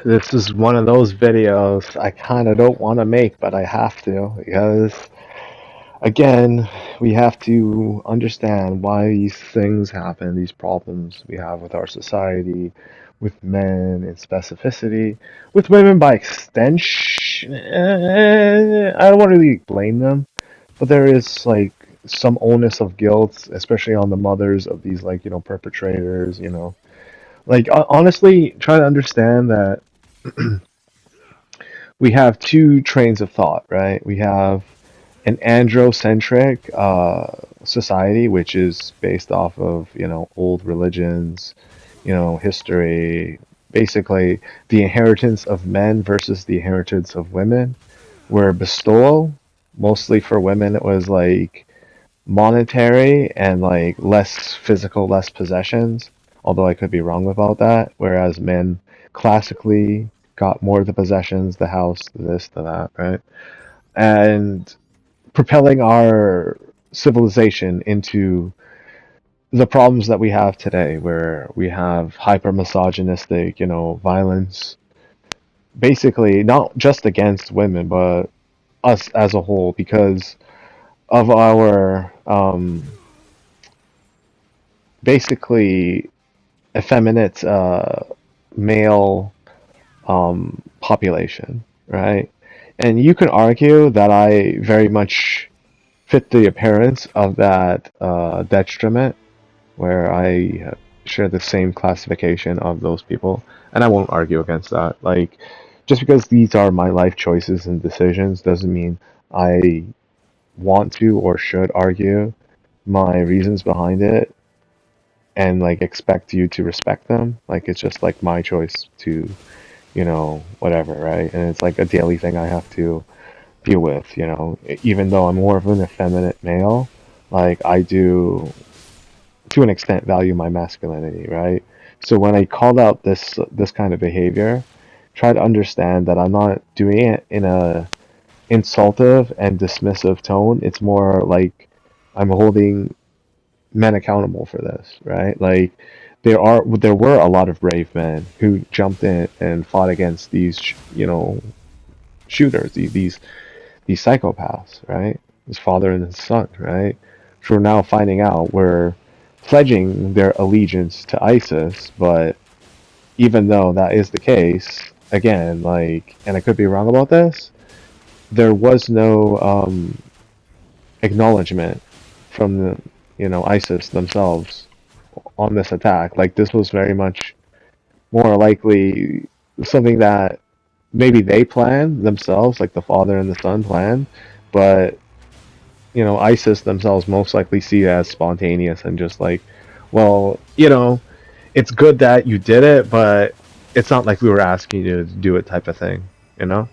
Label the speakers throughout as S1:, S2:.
S1: This is one of those videos I kind of don't want to make, but I have to because, again, we have to understand why these things happen, these problems we have with our society, with men in specificity, with women by extension. I don't want to really blame them, but there is like some onus of guilt, especially on the mothers of these perpetrators. Like honestly, try to understand that we have two trains of thought, right? We have an androcentric society, which is based off of old religions, history, basically the inheritance of men versus the inheritance of women. Where bestowal, mostly for women, it was like monetary and like less physical, less possessions. Although I could be wrong about that. Whereas men classically got more of the possessions, the house, the this, the that, right? And propelling our civilization into the problems that we have today, where we have hyper misogynistic, violence, basically not just against women, but us as a whole, because of our basically effeminate male population, right? And you could argue that I very much fit the appearance of that detriment, where I share the same classification of those people, and I won't argue against that. Like, just because these are my life choices and decisions doesn't mean I want to or should argue my reasons behind it and like expect you to respect them. Like it's just like my choice to, whatever, right? And it's like a daily thing I have to deal with, even though I'm more of an effeminate male, like I do to an extent value my masculinity, right? So when I called out this kind of behavior, try to understand that I'm not doing it in a insultive and dismissive tone. It's more like I'm holding men accountable for this, right? Like there were a lot of brave men who jumped in and fought against these shooters, these psychopaths, right? His father and his son, right? So we're now finding out we're pledging their allegiance to ISIS, but even though that is the case, again, like, and I could be wrong about this, there was no acknowledgement from the ISIS themselves on this attack. Like this was very much more likely something that maybe they planned themselves, like the father and the son planned, but ISIS themselves most likely see it as spontaneous and just like, well, it's good that you did it, but it's not like we were asking you to do it type of thing, you know?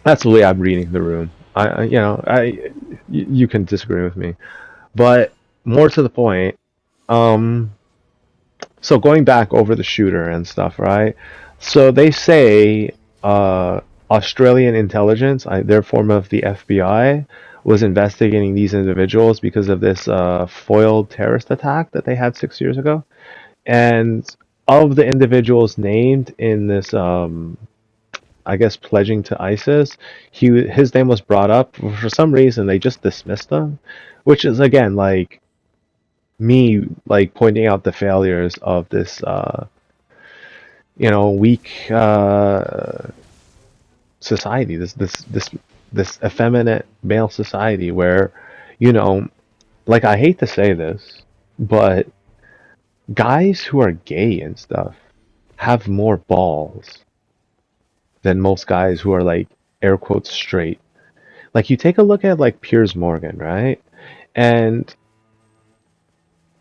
S1: That's the way I'm reading the room. You can disagree with me, but more to the point, um, so going back over the shooter and stuff, right? So they say Australian intelligence, their form of the FBI, was investigating these individuals because of this foiled terrorist attack that they had 6 years ago. And of the individuals named in this, I guess, pledging to ISIS, his name was brought up. For some reason, they just dismissed him, which is again like me like pointing out the failures of this weak society, this effeminate male society where, you know, like I hate to say this, but guys who are gay and stuff have more balls than most guys who are like air quotes straight. Like you take a look at like Piers Morgan, right? And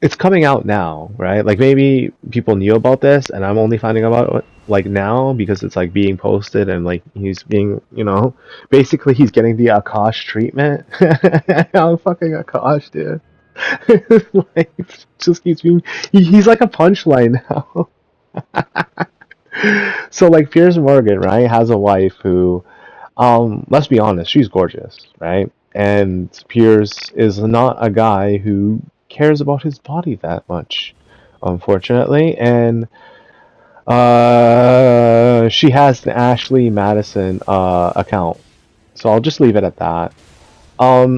S1: it's coming out now, right? Like maybe people knew about this, and I'm only finding about it like now because it's like being posted and like he's being, basically he's getting the Akash treatment. I'm fucking Akash, dude. Like just keeps being, he's like a punchline now. So like Piers Morgan, right, has a wife who, let's be honest, she's gorgeous, right? And Piers is not a guy who cares about his body that much, unfortunately. And She has the Ashley Madison account, so I'll just leave it at that.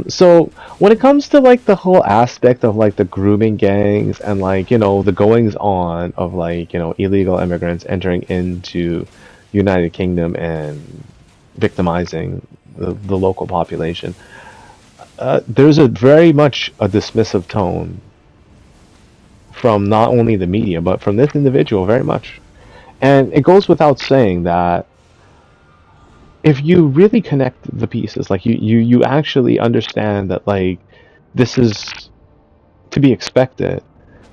S1: So when it comes to like the whole aspect of like the grooming gangs and like, the goings on of like, illegal immigrants entering into United Kingdom and victimizing the local population, there's a very much a dismissive tone from not only the media but from this individual very much. And it goes without saying that if you really connect the pieces, like you actually understand that like this is to be expected,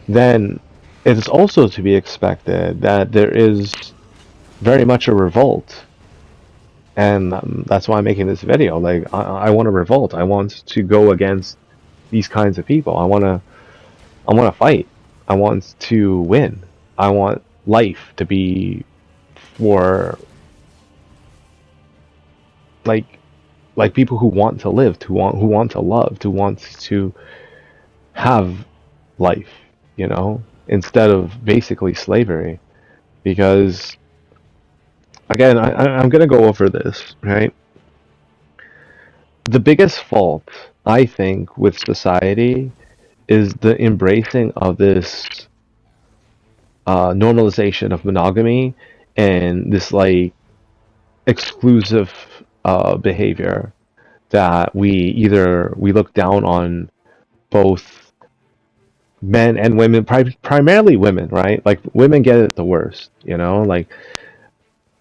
S1: then it is also to be expected that there is very much a revolt. And that's why I'm making this video. Like, I want to revolt. I want to go against these kinds of people. I want to fight. I want to win. I want life to be for like people who want to live, who want to love, who want to have life, instead of basically slavery. Because again, I'm gonna go over this, right? The biggest fault I think with society is the embracing of this normalization of monogamy and this like exclusive behavior that we look down on both men and women, primarily women, right? Like women get it the worst, like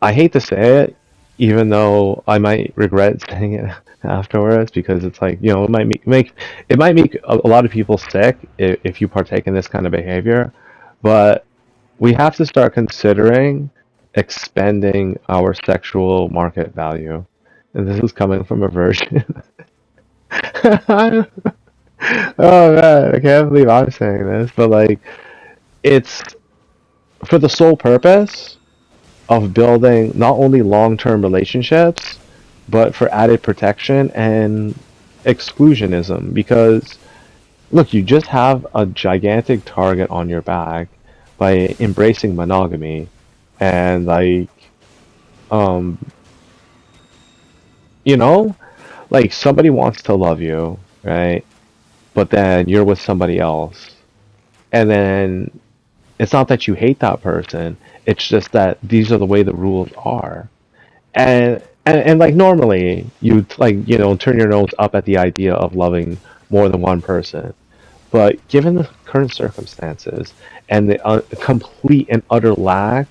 S1: I hate to say it, even though I might regret saying it afterwards, because it's like, it might make a lot of people sick if you partake in this kind of behavior. But we have to start considering expending our sexual market value. And this is coming from a virgin. Oh man, I can't believe I'm saying this, but like it's for the sole purpose of building not only long-term relationships, but for added protection and exclusionism. Because look, you just have a gigantic target on your back by embracing monogamy, and like, um, you know, like somebody wants to love you, right? But then you're with somebody else, and then it's not that you hate that person. It's just that these are the way the rules are. And like normally you'd like turn your nose up at the idea of loving more than one person, but given the current circumstances and the complete and utter lack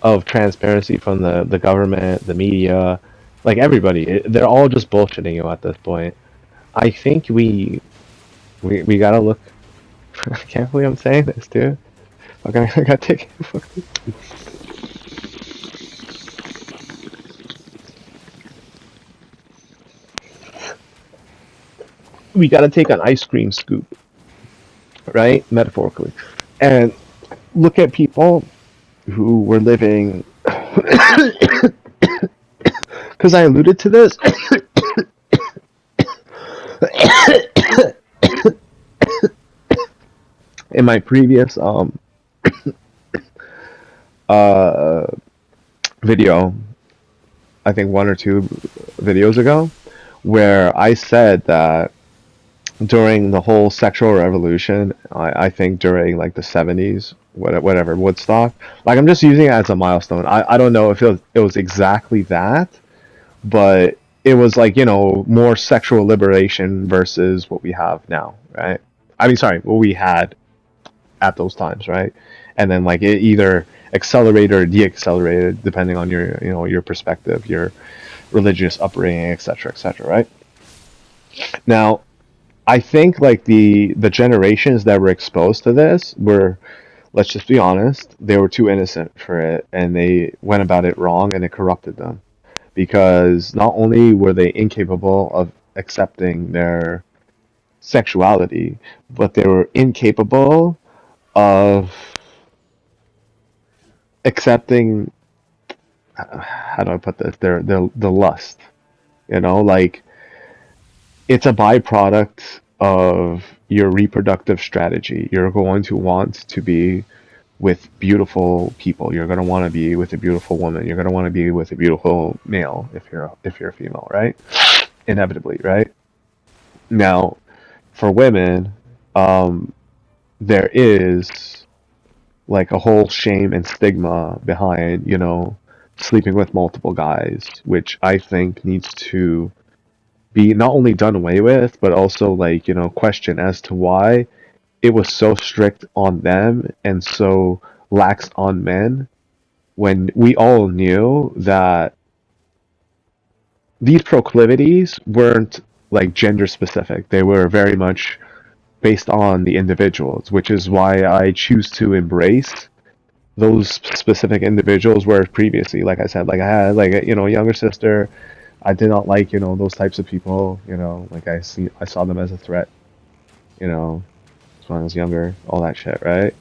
S1: of transparency from the government, the media, like everybody, they're all just bullshitting you at this point. I think we gotta look. I can't believe I'm saying this, dude. Okay, I gotta take. We gotta take an ice cream scoop, right? Metaphorically, and look at people who were living, because I alluded to this in my previous uh video, I think one or two videos ago, where I said that during the whole sexual revolution, I think during like the 70s, whatever, Woodstock, like I'm just using it as a milestone. I don't know if it was exactly that, but it was like, more sexual liberation versus what we have now, right? I mean, sorry, what we had at those times, right? And then like it either accelerated or deaccelerated depending on your perspective, your religious upbringing, etc., right? Now, I think like the generations that were exposed to this were, let's just be honest, they were too innocent for it, and they went about it wrong, and it corrupted them. Because not only were they incapable of accepting their sexuality, but they were incapable of accepting, how do I put this, their the lust. Like it's a byproduct of your reproductive strategy. You're going to want to be with beautiful people. You're gonna want to be with a beautiful woman. You're gonna want to be with a beautiful male if you're a female, right? Inevitably, right? Now, for women, um, there is like a whole shame and stigma behind, sleeping with multiple guys, which I think needs to be not only done away with, but also like, question as to why it was so strict on them and so lax on men when we all knew that these proclivities weren't like gender specific. They were very much based on the individuals, which is why I choose to embrace those specific individuals. Where previously, like I said, like I had like a younger sister, I did not like those types of people. Like I saw them as a threat. You know, when I was younger, all that shit, right?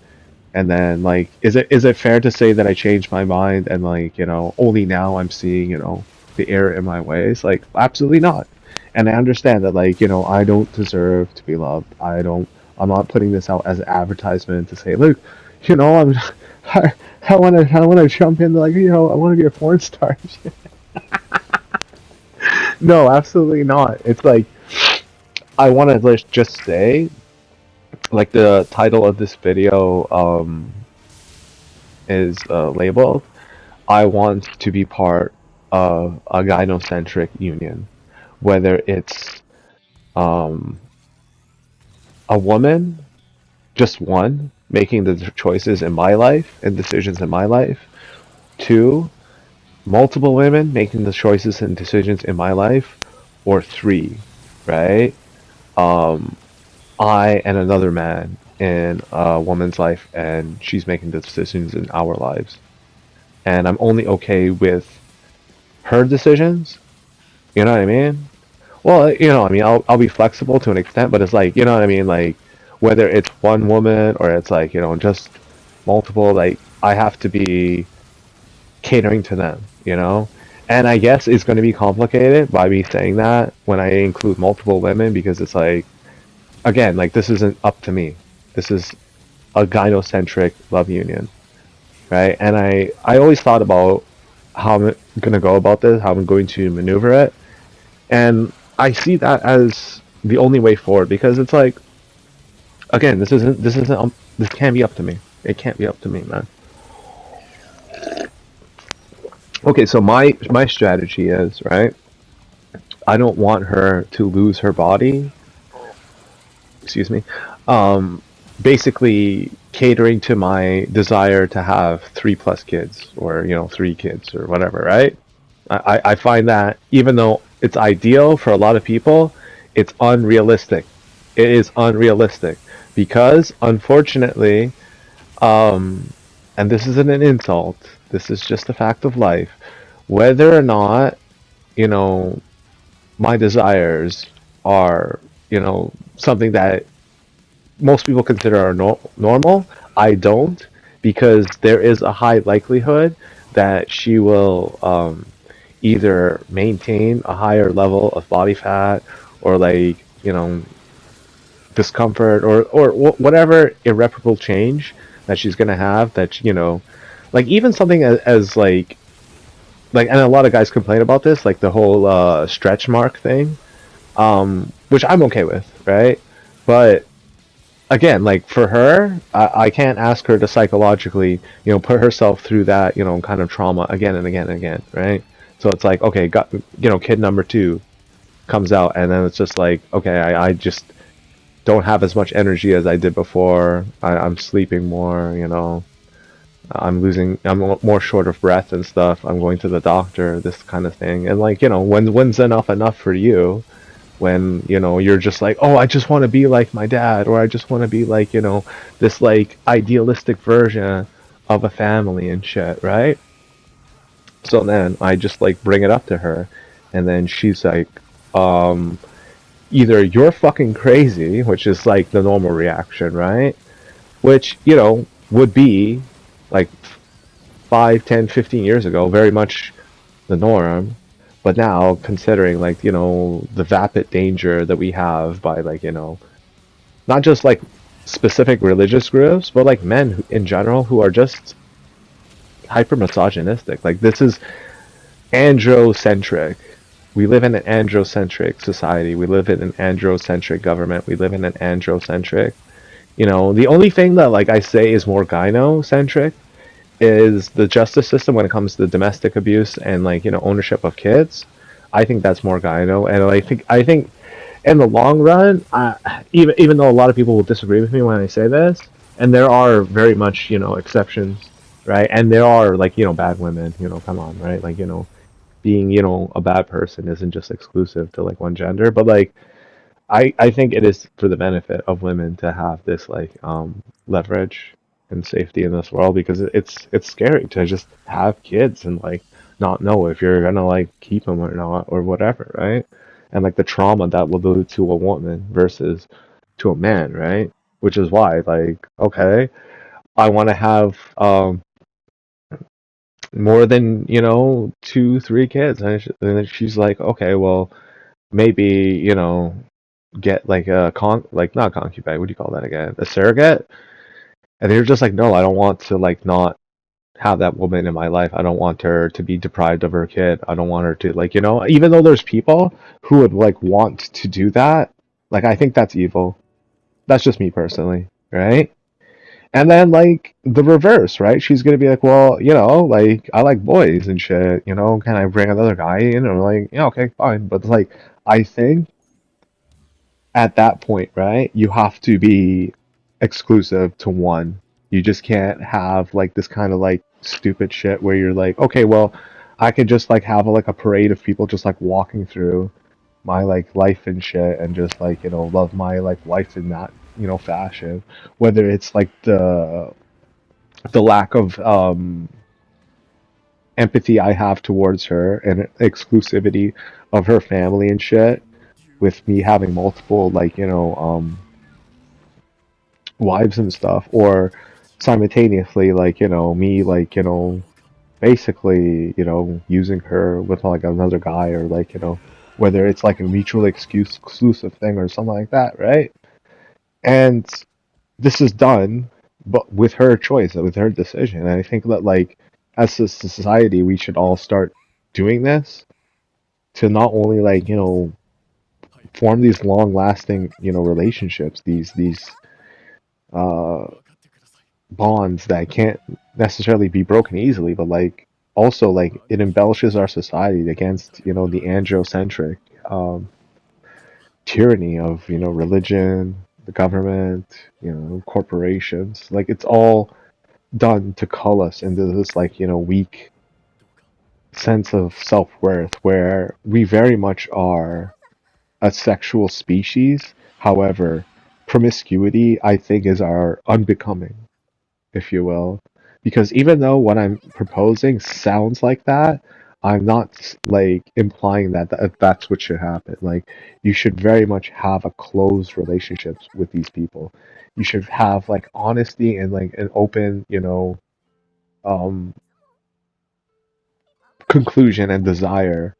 S1: And then like, is it fair to say that I changed my mind and like only now I'm seeing the error in my ways? Like, absolutely not. And I understand that like I don't deserve to be loved. I'm not putting this out as an advertisement to say, look, I'm I want to jump in like I want to be a porn star. No, absolutely not. It's like I want to just say like the title of this video is labeled I want to be part of a gynocentric union, whether it's um, a woman, just one, making the choices in my life and decisions in my life, two, multiple women making the choices and decisions in my life, or three, right? Um, I and another man in a woman's life, and she's making the decisions in our lives. And I'm only okay with her decisions. You know what I mean? Well, I mean, I'll be flexible to an extent, but it's like, you know what I mean? Like, whether it's one woman or it's like, just multiple, like, I have to be catering to them. And I guess it's going to be complicated by me saying that when I include multiple women because it's like, again, like, this isn't up to me. This is a gynocentric love union, right? And I always thought about how I'm going to go about this, how I'm going to maneuver it. And I see that as the only way forward because it's like, again, this can't be up to me. It can't be up to me, man. Okay, so my strategy is, right, I don't want her to lose her body. Excuse me. Um, Basically catering to my desire to have 3+ kids or 3 kids or whatever, right? I find that even though it's ideal for a lot of people, it's unrealistic. It is unrealistic because, unfortunately, um, and this isn't an insult, this is just a fact of life. Whether or not, you know, my desires are, something that most people consider are normal, I don't, because there is a high likelihood that she will either maintain a higher level of body fat or like discomfort or whatever irreparable change that she's gonna have that like even something as like and a lot of guys complain about this like the whole stretch mark thing, which I'm okay with, right? But again, like for her, I can't ask her to psychologically, put herself through that, kind of trauma again and again and again, right? So it's like, okay, got, kid number two comes out, and then it's just like, okay, I just don't have as much energy as I did before. I'm sleeping more, I'm more short of breath and stuff. I'm going to the doctor, this kind of thing. And like, when's enough for you? When you're just like, oh, I just want to be like my dad, or I just want to be like this like idealistic version of a family and shit, right? So then I just like bring it up to her, and then she's like, um either you're fucking crazy, which is like the normal reaction, right? Which would be like 5, 10, 15 years ago very much the norm. But now, considering like the vapid danger that we have by like not just like specific religious groups, but like men in general who are just hyper misogynistic. Like this is androcentric. We live in an androcentric society. We live in an androcentric government. We live in an androcentric. The only thing that like I say is more gynocentric is the justice system when it comes to domestic abuse and like ownership of kids. I think that's more gyno, and I think in the long run, even though a lot of people will disagree with me when I say this, and there are very much exceptions, right? And there are like bad women, come on, right? Like being a bad person isn't just exclusive to like one gender, but like I think it is for the benefit of women to have this like leverage and safety in this world because it's scary to just have kids and like not know if you're gonna like keep them or not or whatever, right? And like the trauma that will do to a woman versus to a man, right? Which is why like okay, I want to have more than 2 3 kids, and then she's like okay, well maybe get like a like not a concubine, what do you call that again, a surrogate. And they're just like no, I don't want to like not have that woman in my life. I don't want her to be deprived of her kid. I don't want her to like even though there's people who would like want to do that, like I think that's evil. That's just me personally, right? And then like the reverse, right? She's gonna be like, well, like I like boys and shit, can I bring another guy in? Or like, yeah, okay, fine. But like I think at that point, right, you have to be exclusive to one. You just can't have like this kind of like stupid shit where you're like, okay, well, I could just like have like a parade of people just like walking through my like life and shit and just like, love my like life in that, fashion. Whether it's like the lack of empathy I have towards her and exclusivity of her family and shit with me having multiple like wives and stuff, or simultaneously like me like basically using her with like another guy, or like whether it's like a mutually exclusive thing or something like that, right? And this is done but with her choice, with her decision. And I think that like as a society we should all start doing this to not only like form these long lasting relationships, these uh bonds that can't necessarily be broken easily, but like also like it embellishes our society against the androcentric um, tyranny of religion, the government, corporations. Like it's all done to cull us into this like weak sense of self worth, where we very much are a sexual species. However, promiscuity I think is our unbecoming, if you will. Because even though what I'm proposing sounds like that, I'm not like implying that that's what should happen. Like you should very much have a close relationships with these people. You should have like honesty and like an open, um, conclusion and desire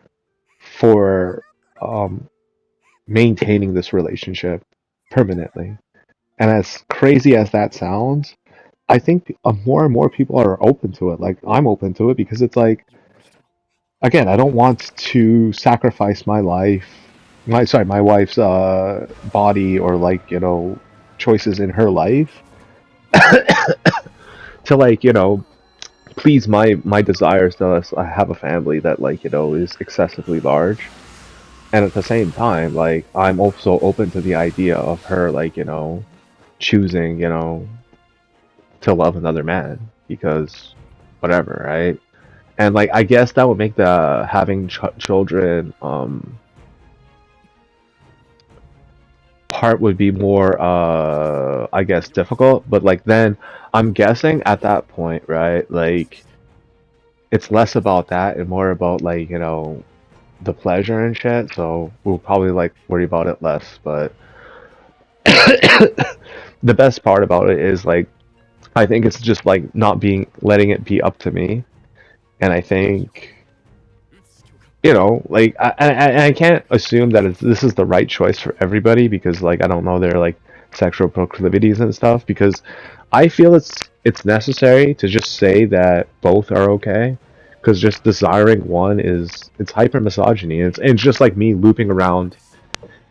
S1: for um, maintaining this relationship permanently. And as crazy as that sounds, I think more and more people are open to it. Like I'm open to it because it's like again, I don't want to sacrifice my life, my wife's body or like choices in her life to like please my desires to have a family that like is excessively large. And at the same time, like I'm also open to the idea of her like choosing to love another man because whatever, right? And like I guess that would make the having children part would be more I guess difficult, but like then I'm guessing at that point, right? Like it's less about that and more about like the pleasure and shit. So we'll probably like worry about it less. But the best part about it is like I think it's just like not being letting it be up to me. And I think like I can't assume that this is the right choice for everybody because like I don't know their like sexual proclivities and stuff, because I feel it's necessary to just say that both are okay, because just desiring one is it's hyper misogyny. It's just like me looping around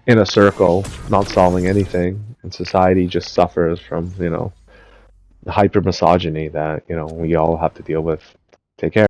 S1: in a circle, not solving anything, and society just suffers from the hyper misogyny that we all have to deal with. Take care.